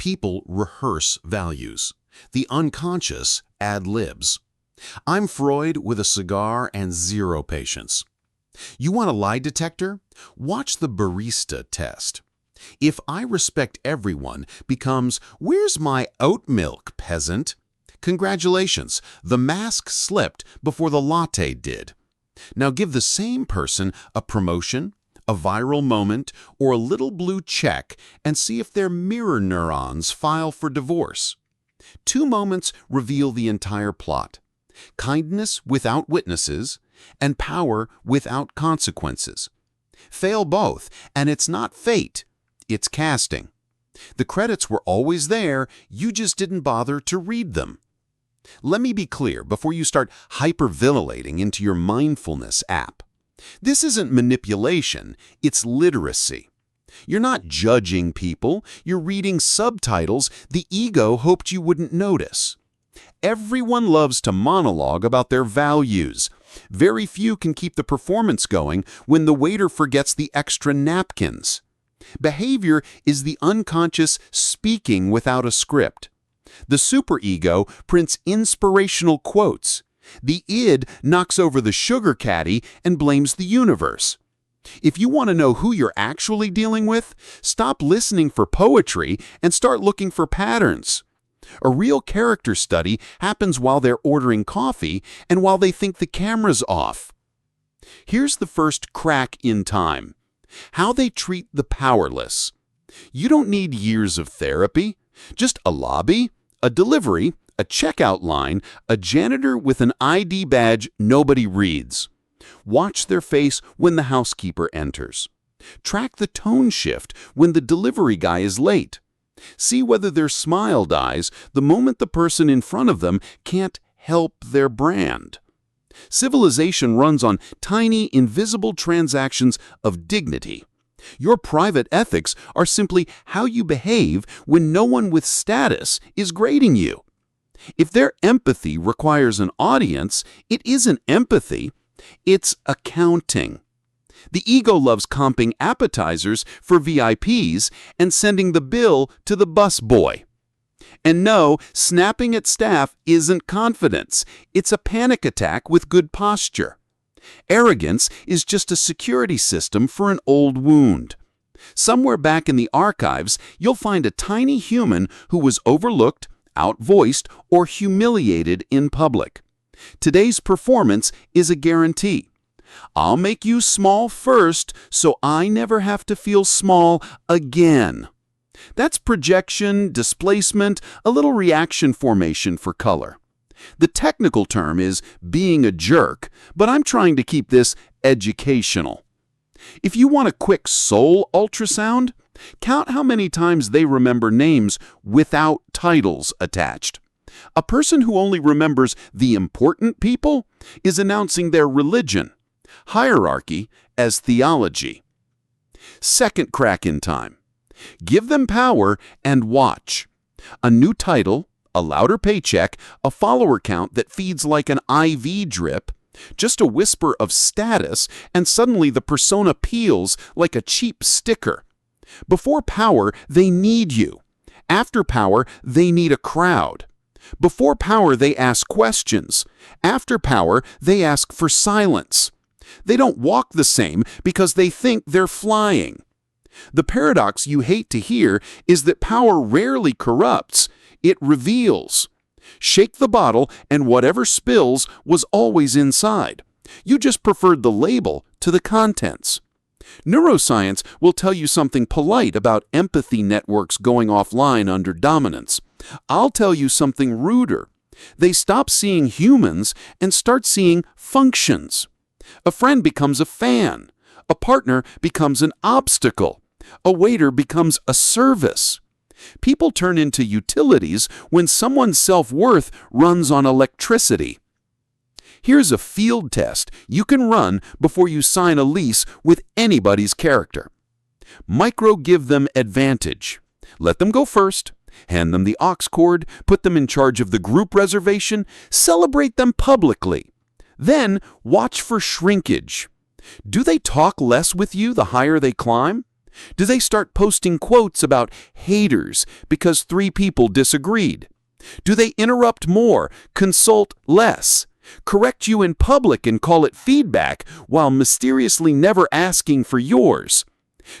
People rehearse values. The unconscious ad-libs. I'm Freud with a cigar and zero patience. You want a lie detector? Watch the barista test. If I respect everyone becomes, where's my oat milk, peasant? Congratulations, the mask slipped before the latte did. Now give the same person a promotion, a viral moment, or a little blue check and see if their mirror neurons file for divorce. 2 moments reveal the entire plot. Kindness without witnesses and power without consequences. Fail both, and it's not fate, it's casting. The credits were always there, you just didn't bother to read them. Let me be clear before you start hyperventilating into your mindfulness app. This isn't manipulation, it's literacy. You're not judging people, you're reading subtitles the ego hoped you wouldn't notice. Everyone loves to monologue about their values. Very few can keep the performance going when the waiter forgets the extra napkins. Behavior is the unconscious speaking without a script. The superego prints inspirational quotes. The id knocks over the sugar caddy and blames the universe. If you want to know who you're actually dealing with, stop listening for poetry and start looking for patterns. A real character study happens while they're ordering coffee and while they think the camera's off. Here's the first crack in time. How they treat the powerless. You don't need years of therapy, just a lobby, a delivery, a checkout line, a janitor with an ID badge nobody reads. Watch their face when the housekeeper enters. Track the tone shift when the delivery guy is late. See whether their smile dies the moment the person in front of them can't help their brand. Civilization runs on tiny, invisible transactions of dignity. Your private ethics are simply how you behave when no one with status is grading you. If their empathy requires an audience, it isn't empathy, it's accounting. The ego loves comping appetizers for VIPs and sending the bill to the bus boy. And no, snapping at staff isn't confidence. It's a panic attack with good posture. Arrogance is just a security system for an old wound. Somewhere back in the archives, you'll find a tiny human who was overlooked, outvoiced, or humiliated in public. Today's performance is a guarantee. I'll make you small first so I never have to feel small again. That's projection, displacement, a little reaction formation for color. The technical term is being a jerk, but I'm trying to keep this educational. If you want a quick soul ultrasound, count how many times they remember names without titles attached. A person who only remembers the important people is announcing their religion, hierarchy as theology. Second crack in time. Give them power and watch. A new title, a louder paycheck, a follower count that feeds like an IV drip, just a whisper of status, and suddenly the persona peels like a cheap sticker. Before power, they need you. After power, they need a crowd. Before power, they ask questions. After power, they ask for silence. They don't walk the same because they think they're flying. The paradox you hate to hear is that power rarely corrupts, it reveals. Shake the bottle and whatever spills was always inside. You just preferred the label to the contents. Neuroscience will tell you something polite about empathy networks going offline under dominance. I'll tell you something ruder. They stop seeing humans and start seeing functions. A friend becomes a fan. A partner becomes an obstacle. A waiter becomes a service. People turn into utilities when someone's self-worth runs on electricity. Here's a field test you can run before you sign a lease with anybody's character. Micro give them advantage. Let them go first. Hand them the aux cord. Put them in charge of the group reservation. Celebrate them publicly. Then watch for shrinkage. Do they talk less with you the higher they climb? Do they start posting quotes about haters because 3 people disagreed? Do they interrupt more, consult less, correct you in public and call it feedback while mysteriously never asking for yours?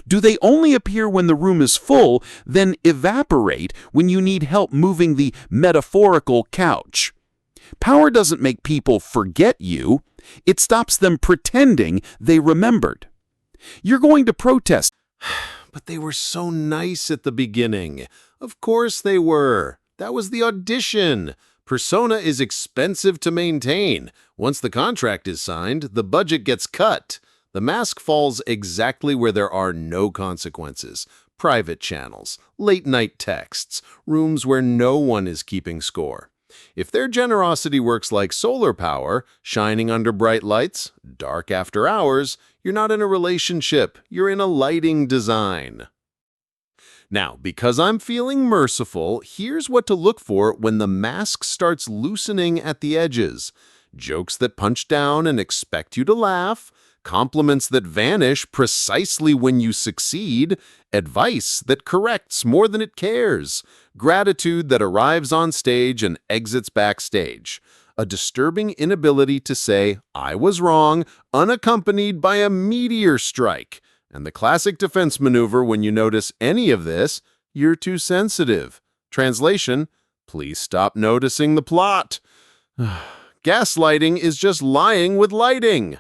Do they only appear when the room is full, then evaporate when you need help moving the metaphorical couch? Power doesn't make people forget you. It stops them pretending they remembered. You're going to protest. But they were so nice at the beginning. Of course they were. That was the audition. Persona is expensive to maintain. Once the contract is signed, the budget gets cut. The mask falls exactly where there are no consequences. Private channels, late-night texts, rooms where no one is keeping score. If their generosity works like solar power, shining under bright lights, dark after hours, you're not in a relationship, you're in a lighting design. Now, because I'm feeling merciful, here's what to look for when the mask starts loosening at the edges. Jokes that punch down and expect you to laugh, compliments that vanish precisely when you succeed, advice that corrects more than it cares, gratitude that arrives on stage and exits backstage, a disturbing inability to say, "I was wrong," unaccompanied by a meteor strike, and the classic defense maneuver when you notice any of this, "You're too sensitive." Translation, "Please stop noticing the plot." Gaslighting is just lying with lighting.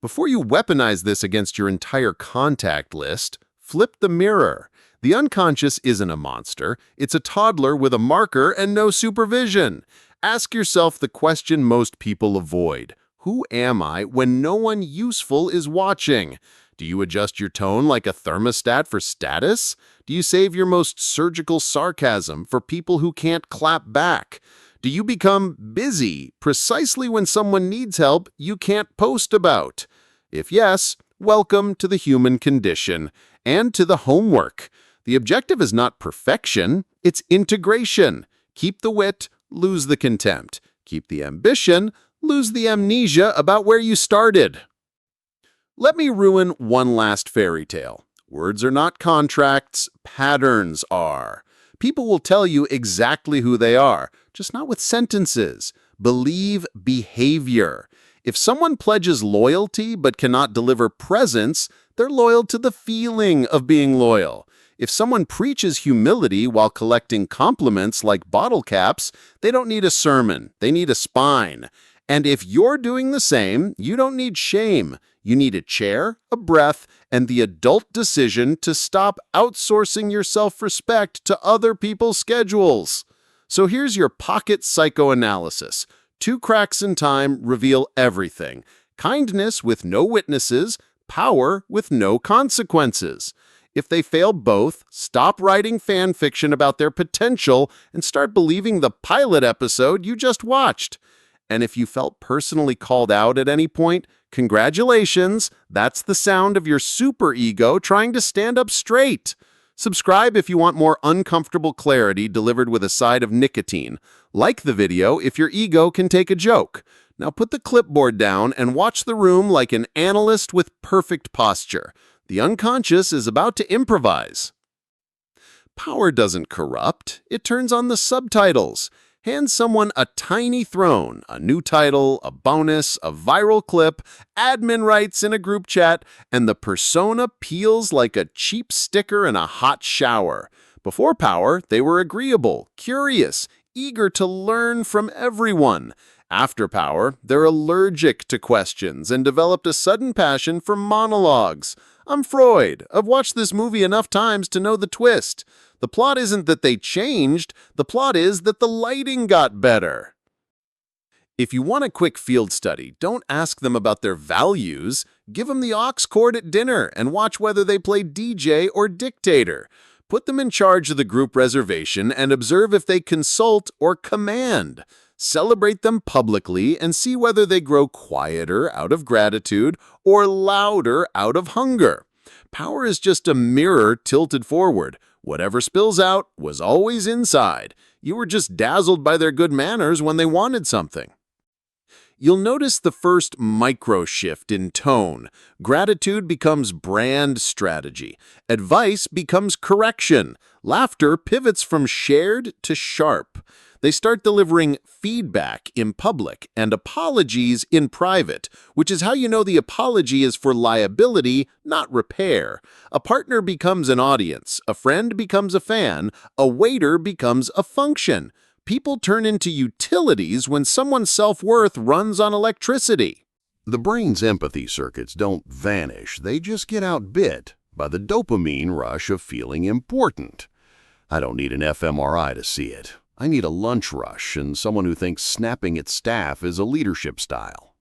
Before you weaponize this against your entire contact list, flip the mirror. The unconscious isn't a monster. It's a toddler with a marker and no supervision. Ask yourself the question most people avoid. Who am I when no one useful is watching? Do you adjust your tone like a thermostat for status? Do you save your most surgical sarcasm for people who can't clap back? Do you become busy precisely when someone needs help you can't post about? If yes, welcome to the human condition and to the homework. The objective is not perfection, it's integration. Keep the wit, lose the contempt. Keep the ambition, lose the amnesia about where you started. Let me ruin one last fairy tale. Words are not contracts, patterns are. People will tell you exactly who they are, just not with sentences. Believe behavior. If someone pledges loyalty but cannot deliver presence, they're loyal to the feeling of being loyal. If someone preaches humility while collecting compliments like bottle caps, they don't need a sermon, they need a spine. And if you're doing the same, you don't need shame. You need a chair, a breath, and the adult decision to stop outsourcing your self-respect to other people's schedules. So here's your pocket psychoanalysis. 2 cracks in time reveal everything. Kindness with no witnesses, power with no consequences. If they fail both, stop writing fan fiction about their potential and start believing the pilot episode you just watched. And if you felt personally called out at any point, congratulations, that's the sound of your superego trying to stand up straight. Subscribe if you want more uncomfortable clarity delivered with a side of nicotine. Like the video if your ego can take a joke. Now put the clipboard down and watch the room like an analyst with perfect posture. The unconscious is about to improvise. Power doesn't corrupt, it turns on the subtitles. Hand someone a tiny throne, a new title, a bonus, a viral clip, admin rights in a group chat, and the persona peels like a cheap sticker in a hot shower. Before power, they were agreeable, curious, eager to learn from everyone. After power, they're allergic to questions and developed a sudden passion for monologues. I'm Freud. I've watched this movie enough times to know the twist. The plot isn't that they changed, the plot is that the lighting got better. If you want a quick field study, don't ask them about their values. Give them the aux cord at dinner and watch whether they play DJ or dictator. Put them in charge of the group reservation and observe if they consult or command. Celebrate them publicly and see whether they grow quieter out of gratitude or louder out of hunger. Power is just a mirror tilted forward. Whatever spills out was always inside. You were just dazzled by their good manners when they wanted something. You'll notice the first micro shift in tone. Gratitude becomes brand strategy. Advice becomes correction. Laughter pivots from shared to sharp. They start delivering feedback in public and apologies in private, which is how you know the apology is for liability, not repair. A partner becomes an audience, a friend becomes a fan, a waiter becomes a function. People turn into utilities when someone's self-worth runs on electricity. The brain's empathy circuits don't vanish, they just get outbid by the dopamine rush of feeling important. I don't need an fMRI to see it. I need a lunch rush and someone who thinks snapping at staff is a leadership style.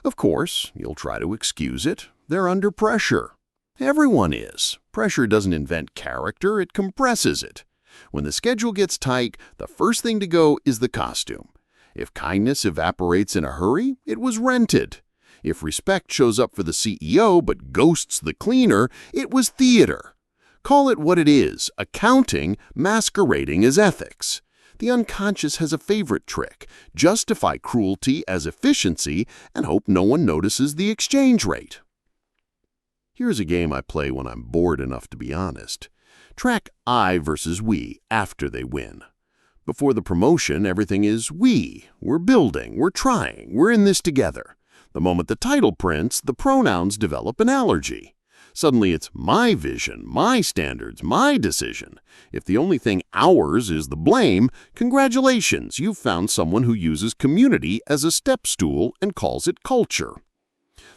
Of course, you'll try to excuse it. They're under pressure. Everyone is. Pressure doesn't invent character, it compresses it. When the schedule gets tight, the first thing to go is the costume. If kindness evaporates in a hurry, it was rented. If respect shows up for the CEO but ghosts the cleaner, it was theater. Call it what it is, accounting masquerading as ethics. The unconscious has a favorite trick: justify cruelty as efficiency and hope no one notices the exchange rate. Here's a game I play when I'm bored enough to be honest. Track I versus we after they win. Before the promotion, everything is we. We're building, we're trying, we're in this together. The moment the title prints, the pronouns develop an allergy. Suddenly it's my vision, my standards, my decision. If the only thing ours is the blame, congratulations, you've found someone who uses community as a step stool and calls it culture.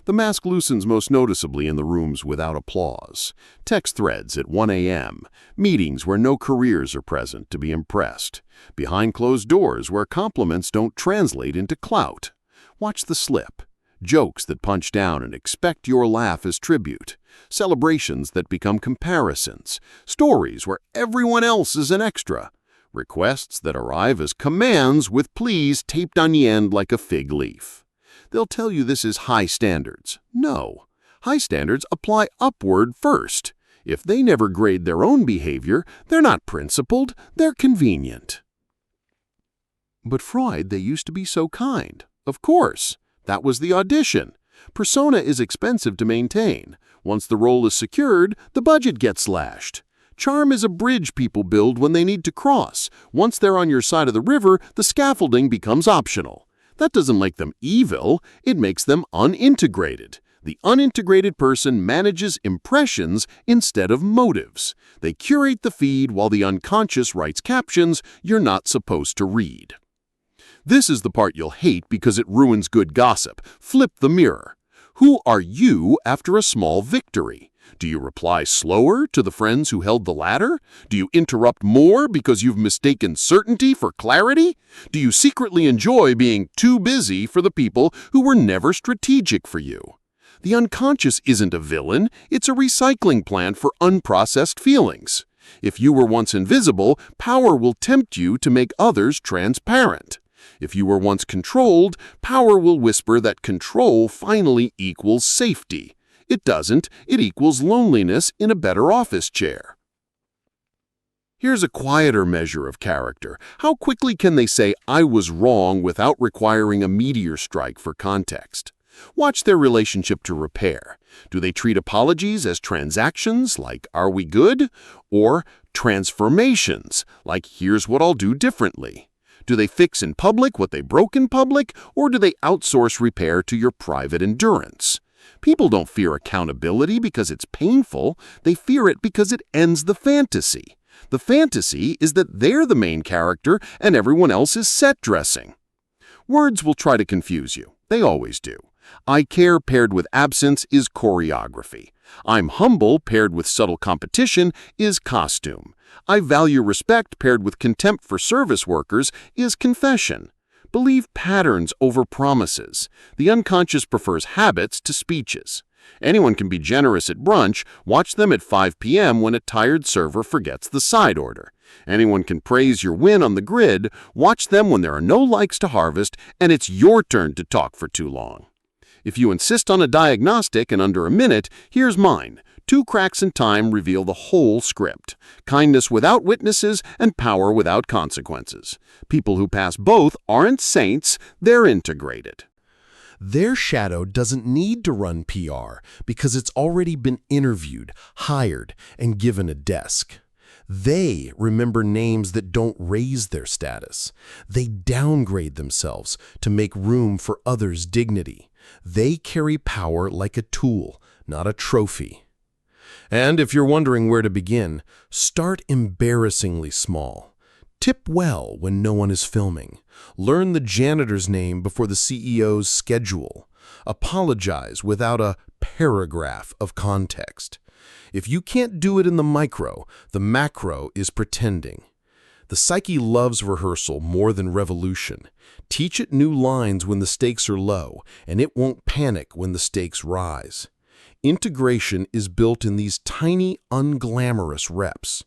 The mask loosens most noticeably in the rooms without applause. Text threads at 1 a.m., meetings where no careers are present to be impressed, behind closed doors where compliments don't translate into clout. Watch the slip. Jokes that punch down and expect your laugh as tribute. Celebrations that become comparisons. Stories where everyone else is an extra. Requests that arrive as commands with please taped on the end like a fig leaf. They'll tell you this is high standards. No. High standards apply upward first. If they never grade their own behavior, they're not principled, they're convenient. But Freud, they used to be so kind. Of course. That was the audition. Persona is expensive to maintain. Once the role is secured, the budget gets slashed. Charm is a bridge people build when they need to cross. Once they're on your side of the river, the scaffolding becomes optional. That doesn't make them evil, it makes them unintegrated. The unintegrated person manages impressions instead of motives. They curate the feed while the unconscious writes captions you're not supposed to read. This is the part you'll hate because it ruins good gossip. Flip the mirror. Who are you after a small victory? Do you reply slower to the friends who held the ladder? Do you interrupt more because you've mistaken certainty for clarity? Do you secretly enjoy being too busy for the people who were never strategic for you? The unconscious isn't a villain, it's a recycling plant for unprocessed feelings. If you were once invisible, power will tempt you to make others transparent. If you were once controlled, power will whisper that control finally equals safety. It doesn't, it equals loneliness in a better office chair. Here's a quieter measure of character. How quickly can they say, "I was wrong," without requiring a meteor strike for context? Watch their relationship to repair. Do they treat apologies as transactions, like "are we good?" or transformations, like "here's what I'll do differently"? Do they fix in public what they broke in public, or do they outsource repair to your private endurance? People don't fear accountability because it's painful. They fear it because it ends the fantasy. The fantasy is that they're the main character and everyone else is set dressing. Words will try to confuse you. They always do. I care paired with absence is choreography. I'm humble paired with subtle competition is costume. I value respect paired with contempt for service workers is confession. Believe patterns over promises. The unconscious prefers habits to speeches. Anyone can be generous at brunch. Watch them at 5 p.m. when a tired server forgets the side order. Anyone can praise your win on the grid. Watch them when there are no likes to harvest and it's your turn to talk for too long. If you insist on a diagnostic in under a minute, here's mine. 2 cracks in time reveal the whole script. Kindness without witnesses and power without consequences. People who pass both aren't saints, they're integrated. Their shadow doesn't need to run PR because it's already been interviewed, hired, and given a desk. They remember names that don't raise their status. They downgrade themselves to make room for others' dignity. They carry power like a tool, not a trophy. And if you're wondering where to begin, start embarrassingly small. Tip well when no one is filming. Learn the janitor's name before the CEO's schedule. Apologize without a paragraph of context. If you can't do it in the micro, the macro is pretending. The psyche loves rehearsal more than revolution. Teach it new lines when the stakes are low, and it won't panic when the stakes rise. Integration is built in these tiny, unglamorous reps.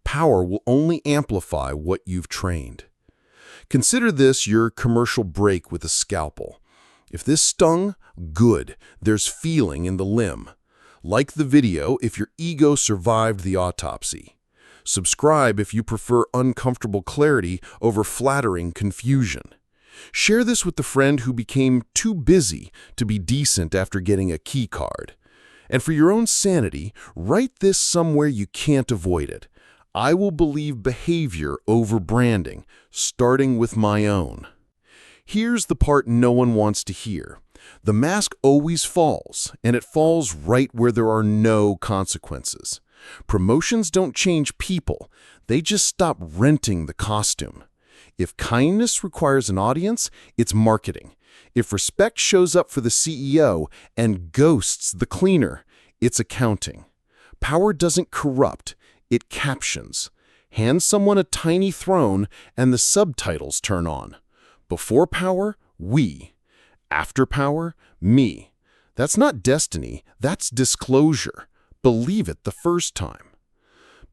Power will only amplify what you've trained. Consider this your commercial break with a scalpel. If this stung, good, there's feeling in the limb. Like the video if your ego survived the autopsy. Subscribe if you prefer uncomfortable clarity over flattering confusion. Share this with the friend who became too busy to be decent after getting a key card. And for your own sanity, write this somewhere you can't avoid it. I will believe behavior over branding, starting with my own. Here's the part no one wants to hear. The mask always falls, and it falls right where there are no consequences. Promotions don't change people, they just stop renting the costume. If kindness requires an audience, it's marketing. If respect shows up for the CEO and ghosts the cleaner, it's accounting. Power doesn't corrupt, it captions. Hand someone a tiny throne and the subtitles turn on. Before power, we. After power, me. That's not destiny, that's disclosure. Believe it the first time.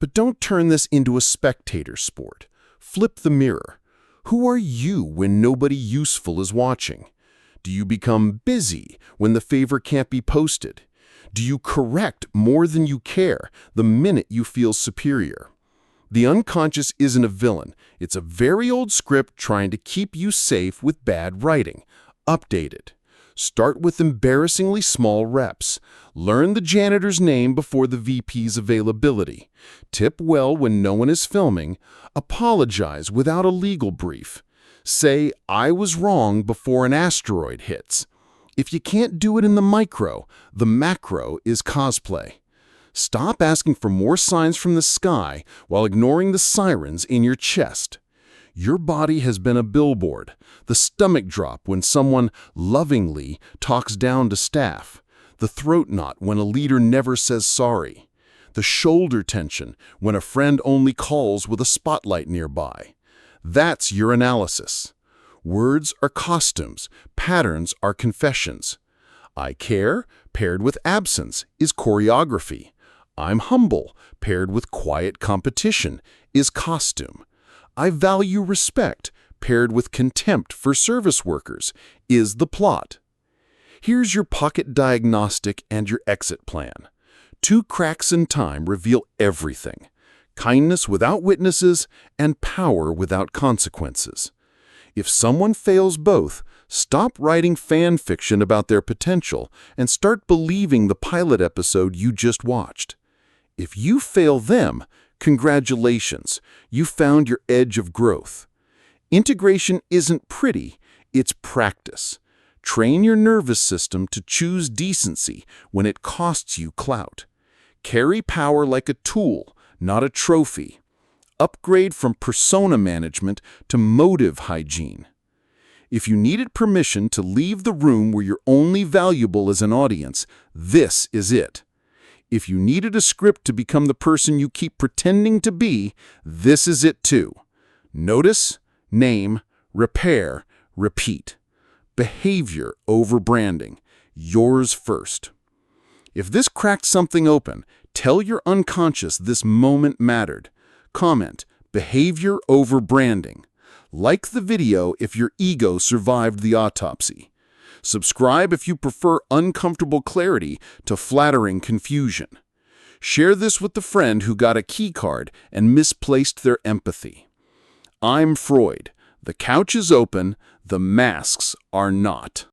But don't turn this into a spectator sport. Flip the mirror. Who are you when nobody useful is watching? Do you become busy when the favor can't be posted? Do you correct more than you care the minute you feel superior? The unconscious isn't a villain. It's a very old script trying to keep you safe with bad writing. Update it. Start with embarrassingly small reps. Learn the janitor's name before the VP's availability. Tip well when no one is filming. Apologize without a legal brief. Say, I was wrong before an asteroid hits. If you can't do it in the macro is cosplay. Stop asking for more signs from the sky while ignoring the sirens in your chest. Your body has been a billboard, the stomach drop when someone lovingly talks down to staff, the throat knot when a leader never says sorry, the shoulder tension when a friend only calls with a spotlight nearby. That's your analysis. Words are costumes, patterns are confessions. I care, paired with absence, is choreography. I'm humble, paired with quiet competition, is costume. I value respect, paired with contempt for service workers, is the plot. Here's your pocket diagnostic and your exit plan. 2 cracks in time reveal everything. Kindness without witnesses and power without consequences. If someone fails both, stop writing fan fiction about their potential and start believing the pilot episode you just watched. If you fail them, congratulations, you found your edge of growth. Integration isn't pretty, it's practice. Train your nervous system to choose decency when it costs you clout. Carry power like a tool, not a trophy. Upgrade from persona management to motive hygiene. If you needed permission to leave the room where you're only valuable as an audience, this is it. If you needed a script to become the person you keep pretending to be, this is it too. Notice, name, repair, repeat. Behavior over branding. Yours first. If this cracked something open, tell your unconscious this moment mattered. Comment, behavior over branding. Like the video if your ego survived the autopsy. Subscribe if you prefer uncomfortable clarity to flattering confusion. Share this with the friend who got a key card and misplaced their empathy. I'm Freud. The couch is open, the masks are not.